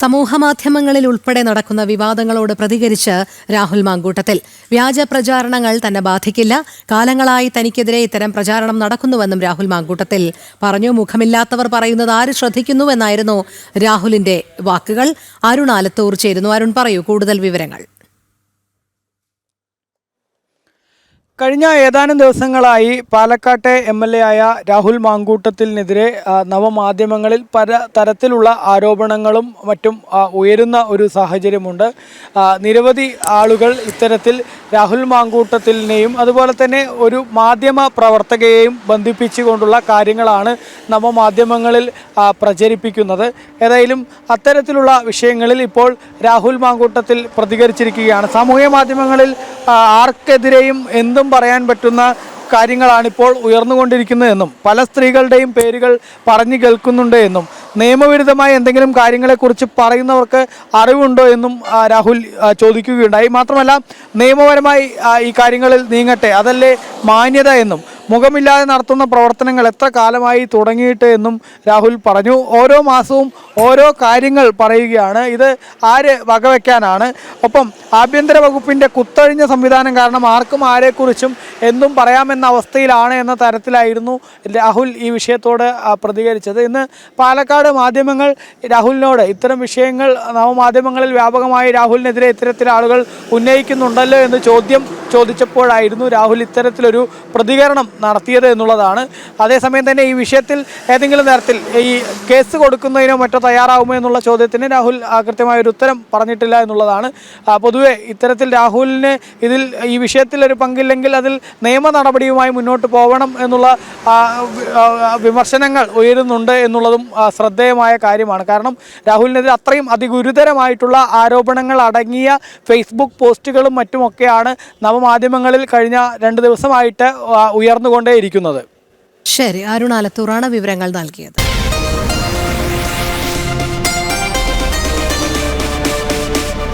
സമൂഹമാധ്യമങ്ങളിൽ ഉൾപ്പെടെ നടക്കുന്ന വിവാദങ്ങളോട് പ്രതികരിച്ച് രാഹുൽ മാങ്കൂട്ടത്തിൽ വ്യാജ പ്രചാരണങ്ങൾ തന്നെ ബാധിക്കില്ല. കാലങ്ങളായി തനിക്കെതിരെ ഇത്തരം പ്രചാരണം നടക്കുന്നുവെന്നും രാഹുൽ മാങ്കൂട്ടത്തിൽ പറഞ്ഞു. മുഖമില്ലാത്തവർ പറയുന്നത് ആര് ശ്രദ്ധിക്കുന്നുവെന്നായിരുന്നു രാഹുലിന്റെ വാക്കുകൾ. അരുൺ ആലത്തൂർ ചേരുന്നു. അരുൺ, പറയൂ കൂടുതൽ വിവരങ്ങൾ. കഴിഞ്ഞ ഏതാനും ദിവസങ്ങളായി പാലക്കാട്ടെ MLA ആയ രാഹുൽ മാങ്കൂട്ടത്തിനെതിരെ നവമാധ്യമങ്ങളിൽ പല തരത്തിലുള്ള ആരോപണങ്ങളും മറ്റും ഉയരുന്ന ഒരു സാഹചര്യമുണ്ട്. നിരവധി ആളുകൾ ഇത്തരത്തിൽ രാഹുൽ മാങ്കൂട്ടത്തിനെയും അതുപോലെ തന്നെ ഒരു മാധ്യമ പ്രവർത്തകയെയും ബന്ധിപ്പിച്ചുകൊണ്ടുള്ള കാര്യങ്ങളാണ് നവമാധ്യമങ്ങളിൽ പ്രചരിപ്പിക്കുന്നത്. ഏതായാലും അത്തരത്തിലുള്ള വിഷയങ്ങളിൽ ഇപ്പോൾ രാഹുൽ മാങ്കൂട്ടത്തിൽ പ്രതികരിച്ചിരിക്കുകയാണ്. സാമൂഹ്യ മാധ്യമങ്ങളിൽ ആർക്കെതിരെയും എന്തും പറയാൻ പറ്റുന്ന കാര്യങ്ങളാണിപ്പോൾ ഉയർന്നുകൊണ്ടിരിക്കുന്നതെന്നും പല സ്ത്രീകളുടെയും പേരുകൾ പറഞ്ഞു കേൾക്കുന്നുണ്ട് എന്നും നിയമവിരുദ്ധമായ എന്തെങ്കിലും കാര്യങ്ങളെക്കുറിച്ച് പറയുന്നവർക്ക് അറിവുണ്ടോ എന്നും രാഹുൽ ചോദിക്കുകയുണ്ടായി. മാത്രമല്ല, നിയമപരമായി ഈ കാര്യങ്ങളിൽ നീങ്ങട്ടെ, അതല്ലേ മാന്യത എന്നും മുഖമില്ലാതെ നടത്തുന്ന പ്രവർത്തനങ്ങൾ എത്ര കാലമായി തുടങ്ങിയിട്ട് എന്നും രാഹുൽ പറഞ്ഞു. ഓരോ മാസവും ഓരോ കാര്യങ്ങൾ പറയുകയാണ്. ഇത് ആര് വകവയ്ക്കാനാണ്? ഒപ്പം ആഭ്യന്തര വകുപ്പിൻ്റെ കുത്തഴിഞ്ഞ സംവിധാനം കാരണം ആർക്കും ആരെക്കുറിച്ചും എന്തും പറയാമെന്ന അവസ്ഥയിലാണ് എന്ന തരത്തിലായിരുന്നു രാഹുൽ ഈ വിഷയത്തോട് പ്രതികരിച്ചത്. ഇന്ന് പാലക്കാട് മാധ്യമങ്ങൾ രാഹുലിനോട് ഇത്തരം വിഷയങ്ങൾ നവമാധ്യമങ്ങളിൽ വ്യാപകമായി രാഹുലിനെതിരെ ഇത്തരത്തിൽ ആളുകൾ ഉന്നയിക്കുന്നുണ്ടല്ലോ എന്ന് ചോദിച്ചപ്പോഴായിരുന്നു രാഹുൽ ഇത്തരത്തിലൊരു പ്രതികരണം നടത്തിയത് എന്നുള്ളതാണ്. അതേസമയം തന്നെ ഈ വിഷയത്തിൽ ഏതെങ്കിലും തരത്തിൽ ഈ കേസ് കൊടുക്കുന്നതിനോ മറ്റോ തയ്യാറാവുമോ എന്നുള്ള ചോദ്യത്തിന് രാഹുൽ കൃത്യമായൊരു ഉത്തരം പറഞ്ഞിട്ടില്ല എന്നുള്ളതാണ്. പൊതുവെ ഇത്തരത്തിൽ രാഹുലിന് ഈ വിഷയത്തിൽ ഒരു പങ്കില്ലെങ്കിൽ അതിൽ നിയമ നടപടിയുമായി മുന്നോട്ട് പോകണം എന്നുള്ള വിമർശനങ്ങൾ ഉയരുന്നുണ്ട് എന്നുള്ളതും ശ്രദ്ധേയമായ കാര്യമാണ്. കാരണം രാഹുലിനെതിരെ അത്രയും അതിഗുരുതരമായിട്ടുള്ള ആരോപണങ്ങൾ അടങ്ങിയ ഫേസ്ബുക്ക് പോസ്റ്റുകളും മറ്റുമൊക്കെയാണ് നവമാധ്യമങ്ങളിൽ കഴിഞ്ഞ 2 ദിവസമായിട്ട് ഉയർന്നുകൊണ്ടേയിരിക്കുന്നത്. ശരി, അരുൺ ആലത്തൂറാണ് വിവരങ്ങൾ നൽകിയത്.